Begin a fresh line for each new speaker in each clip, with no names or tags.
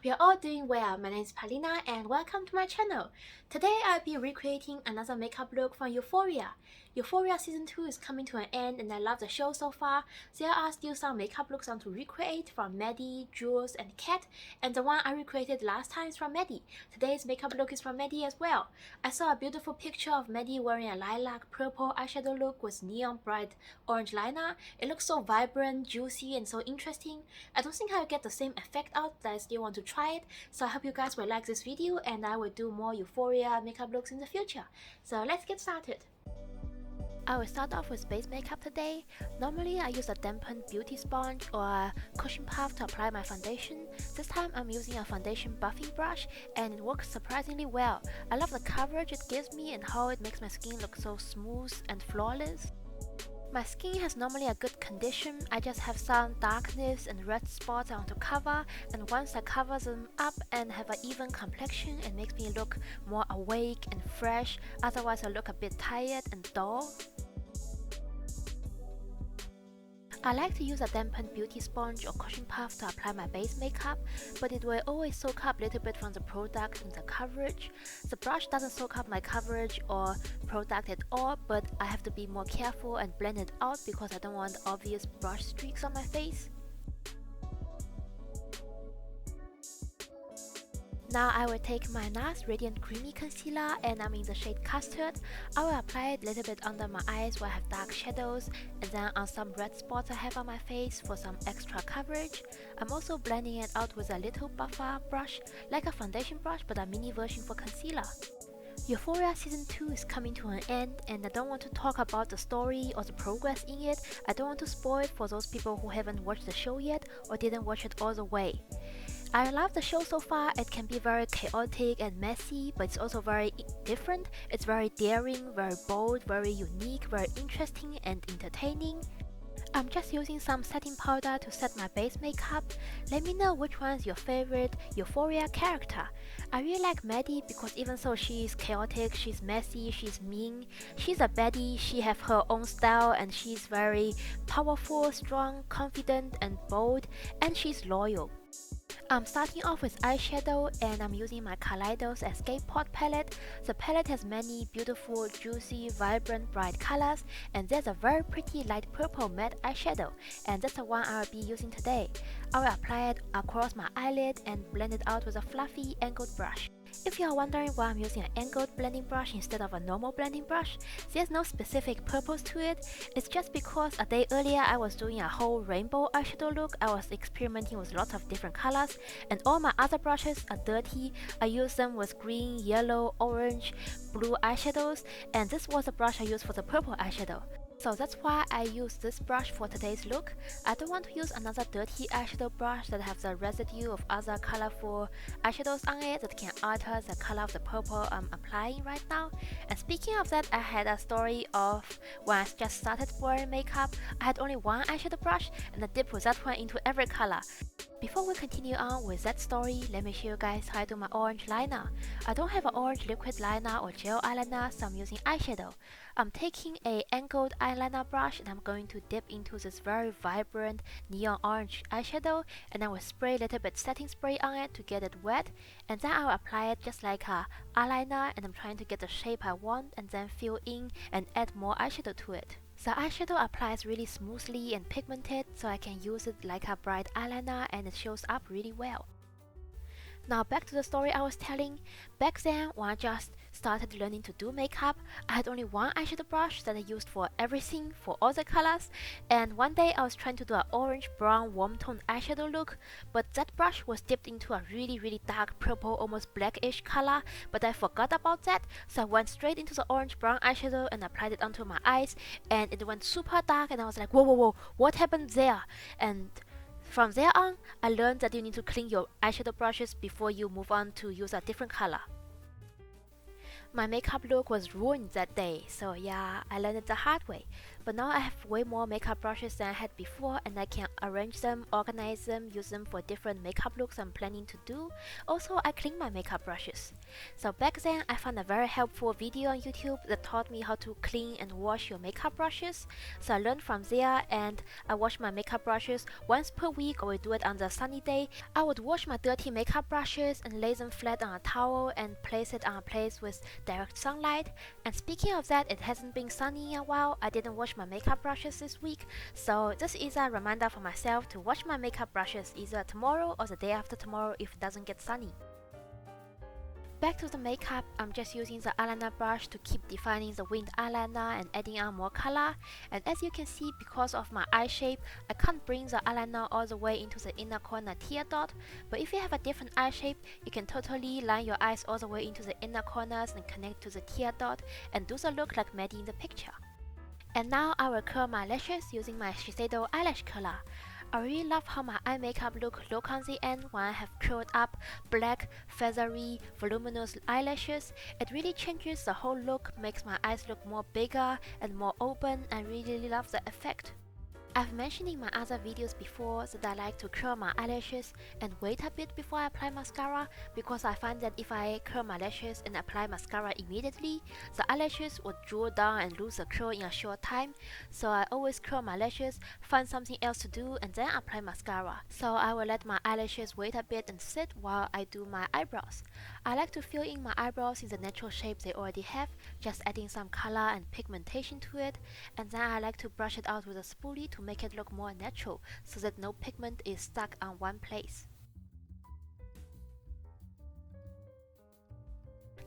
hope you're all doing well. My name is Palina and welcome to my channel. Today I'll be recreating another makeup look from Euphoria. Euphoria season 2 is coming to an end and I love the show so far. There are still some makeup looks on to recreate from Maddy, Jules and Kat, and the one I recreated last time is from Maddy. Today's makeup look is from Maddy as well. I saw a beautiful picture of Maddy wearing a lilac purple eyeshadow look with neon bright orange liner. It looks so vibrant, juicy and so interesting. I don't think I'll get the same effect out, but I still want to try it. So I hope you guys will like this video and I will do more Euphoria makeup looks in the future. So let's get started. I will start off with base makeup today. Normally I use a dampened beauty sponge or a cushion puff to apply my foundation. This time I'm using a foundation buffing brush and it works surprisingly well. I love the coverage it gives me and how it makes my skin look so smooth and flawless. My skin has normally a good condition. I just have some darkness and red spots I want to cover, and once I cover them up and have an even complexion, it makes me look more awake and fresh. Otherwise I look a bit tired and dull. I like to use a dampened beauty sponge or cushion puff to apply my base makeup, but it will always soak up a little bit from the product and the coverage. The brush doesn't soak up my coverage or product at all, but I have to be more careful and blend it out because I don't want obvious brush streaks on my face. Now I will take my Nars Radiant Creamy Concealer and I'm in the shade Custard. I will apply it a little bit under my eyes where I have dark shadows and then on some red spots I have on my face for some extra coverage. I'm also blending it out with a little buffer brush, like a foundation brush but a mini version for concealer. Euphoria season 2 is coming to an end and I don't want to talk about the story or the progress in it. I don't want to spoil it for those people who haven't watched the show yet or didn't watch it all the way. I love the show so far. It can be very chaotic and messy, but it's also very different. It's very daring, very bold, very unique, very interesting and entertaining. I'm just using some setting powder to set my base makeup. Let me know which one is your favorite Euphoria character. I really like Maddy because even though she's chaotic, she's messy, she's mean, she's a baddie, she has her own style and she's very powerful, strong, confident and bold, and she's loyal. I'm starting off with eyeshadow and I'm using my Kaleidos Escape Pod palette. The palette has many beautiful, juicy, vibrant, bright colors and there's a very pretty light purple matte eyeshadow and that's the one I'll be using today. I will apply it across my eyelid and blend it out with a fluffy angled brush. If you are wondering why I'm using an angled blending brush instead of a normal blending brush, there's no specific purpose to it. It's just because a day earlier I was doing a whole rainbow eyeshadow look. I was experimenting with lots of different colors and all my other brushes are dirty. I use them with green, yellow, orange, blue eyeshadows and this was the brush I used for the purple eyeshadow. So that's why I use this brush for today's look. I don't want to use another dirty eyeshadow brush that have the residue of other colorful eyeshadows on it that can alter the color of the purple I'm applying right now. And speaking of that, I had a story of when I just started wearing makeup, I had only one eyeshadow brush and I dipped with that one into every color. Before we continue on with that story, let me show you guys how I do my orange liner. I don't have an orange liquid liner or gel eyeliner, so I'm using eyeshadow. I'm taking a angled eyeliner brush and I'm going to dip into this very vibrant neon orange eyeshadow and I will spray a little bit setting spray on it to get it wet and then I will apply it just like a eyeliner and I'm trying to get the shape I want and then fill in and add more eyeshadow to it. The eyeshadow applies really smoothly and pigmented so I can use it like a bright eyeliner and it shows up really well. Now back to the story I was telling. Back then when I just started learning to do makeup, I had only one eyeshadow brush that I used for everything, for all the colors, and one day I was trying to do an orange brown warm tone eyeshadow look, but that brush was dipped into a really dark purple almost blackish color, but I forgot about that, so I went straight into the orange brown eyeshadow and applied it onto my eyes and it went super dark and I was like whoa, what happened there? And from there on, I learned that you need to clean your eyeshadow brushes before you move on to use a different color. My makeup look was ruined that day, so yeah, I learned it the hard way. But now I have way more makeup brushes than I had before and I can arrange them, organize them, use them for different makeup looks I'm planning to do. Also, I clean my makeup brushes. So back then, I found a very helpful video on YouTube that taught me how to clean and wash your makeup brushes. So I learned from there, and I wash my makeup brushes once per week, or we do it on the sunny day. I would wash my dirty makeup brushes and lay them flat on a towel and place it on a place with direct sunlight. And speaking of that, it hasn't been sunny in a while. I didn't wash my makeup brushes this week, so this is a reminder for myself to wash my makeup brushes either tomorrow or the day after tomorrow if it doesn't get sunny. Back to the makeup, I'm just using the eyeliner brush to keep defining the winged eyeliner and adding on more color. And as you can see, because of my eye shape, I can't bring the eyeliner all the way into the inner corner tear dot. But if you have a different eye shape, you can totally line your eyes all the way into the inner corners and connect to the tear dot and do the look like Maddy in the picture. And now I will curl my lashes using my Shiseido eyelash curler. I really love how my eye makeup look on the end when I have curled up black, feathery, voluminous eyelashes. It really changes the whole look, makes my eyes look more bigger and more open, and really love the effect. I've mentioned in my other videos before that I like to curl my eyelashes and wait a bit before I apply mascara, because I find that if I curl my lashes and apply mascara immediately, the eyelashes would draw down and lose the curl in a short time. So I always curl my lashes, find something else to do, and then apply mascara. So I will let my eyelashes wait a bit and sit while I do my eyebrows. I like to fill in my eyebrows in the natural shape they already have, just adding some color and pigmentation to it, and then I like to brush it out with a spoolie to make it look more natural, so that no pigment is stuck on one place.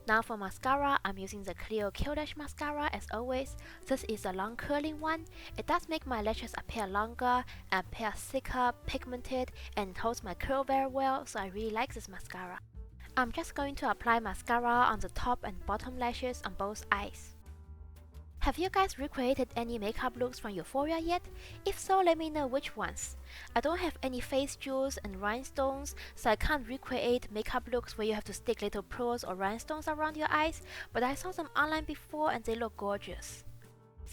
Now for mascara, I'm using the Clio Lash mascara as always. This is a long curling one. It does make my lashes appear longer and appear thicker, pigmented, and it holds my curl very well, so I really like this mascara. I'm just going to apply mascara on the top and bottom lashes on both eyes. Have you guys recreated any makeup looks from Euphoria yet? If so, let me know which ones. I don't have any face jewels and rhinestones, so I can't recreate makeup looks where you have to stick little pearls or rhinestones around your eyes, but I saw them online before and they look gorgeous.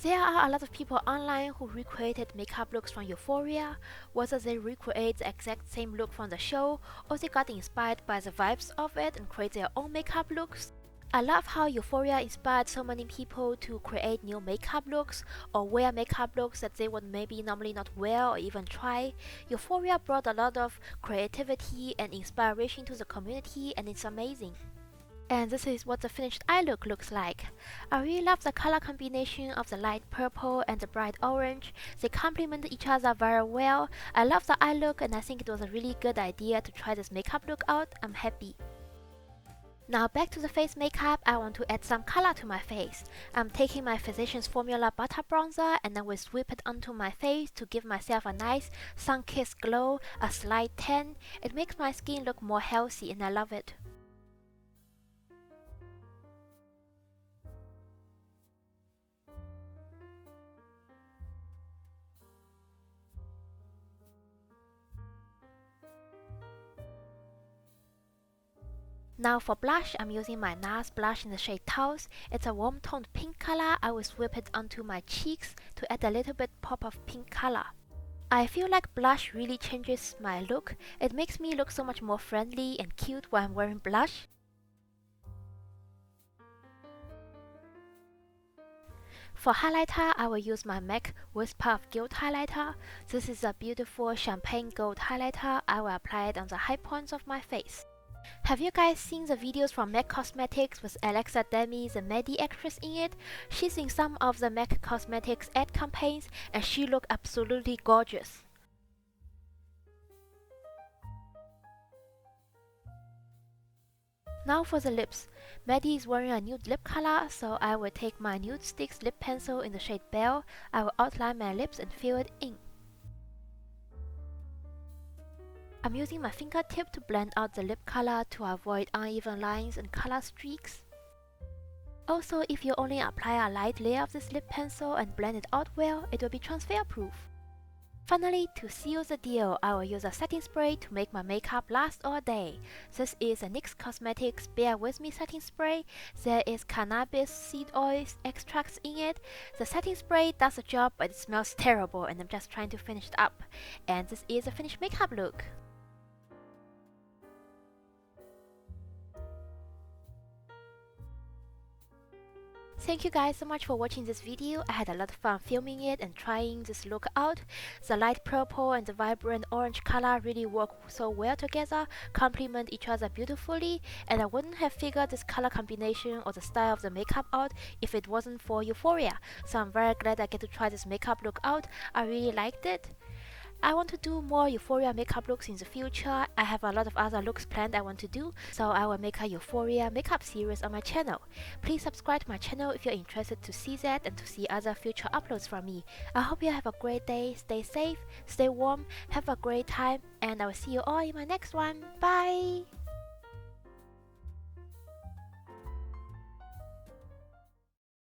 There are a lot of people online who recreated makeup looks from Euphoria, whether they recreate the exact same look from the show, or they got inspired by the vibes of it and create their own makeup looks. I love how Euphoria inspired so many people to create new makeup looks or wear makeup looks that they would maybe normally not wear or even try. Euphoria brought a lot of creativity and inspiration to the community, and it's amazing. And this is what the finished eye look looks like. I really love the color combination of the light purple and the bright orange. They complement each other very well. I love the eye look, and I think it was a really good idea to try this makeup look out. I'm happy. Now back to the face makeup, I want to add some color to my face. I'm taking my Physicians Formula Butter Bronzer and I will sweep it onto my face to give myself a nice sun-kissed glow, a slight tan. It makes my skin look more healthy and I love it. Now for blush, I'm using my Nars blush in the shade Taos. It's a warm toned pink color. I will sweep it onto my cheeks to add a little bit pop of pink color. I feel like blush really changes my look. It makes me look so much more friendly and cute when I'm wearing blush. For highlighter, I will use my MAC Whisper of Gilt highlighter. This is a beautiful champagne gold highlighter. I will apply it on the high points of my face. Have you guys seen the videos from MAC Cosmetics with Alexa Demi, the Maddy actress, in it? She's in some of the MAC Cosmetics ad campaigns and she looked absolutely gorgeous. Now for the lips. Maddy is wearing a nude lip color, so I will take my Nude Sticks lip pencil in the shade Belle. I will outline my lips and fill it in. I'm using my fingertip to blend out the lip color to avoid uneven lines and color streaks. Also, if you only apply a light layer of this lip pencil and blend it out well, it will be transfer proof. Finally, to seal the deal, I will use a setting spray to make my makeup last all day. This is a NYX Cosmetics Bear With Me setting spray. There is cannabis seed oil extracts in it. The setting spray does the job, but it smells terrible and I'm just trying to finish it up. And this is a finished makeup look. Thank you guys so much for watching this video. I had a lot of fun filming it and trying this look out. The light purple and the vibrant orange color really work so well together, complement each other beautifully, and I wouldn't have figured this color combination or the style of the makeup out if it wasn't for Euphoria. So I'm very glad I get to try this makeup look out. I really liked it. I want to do more Euphoria makeup looks in the future. I have a lot of other looks planned I want to do, so I will make a Euphoria makeup series on my channel. Please subscribe to my channel if you're interested to see that and to see other future uploads from me. I hope you have a great day, stay safe, stay warm, have a great time, and I will see you all in my next one. Bye!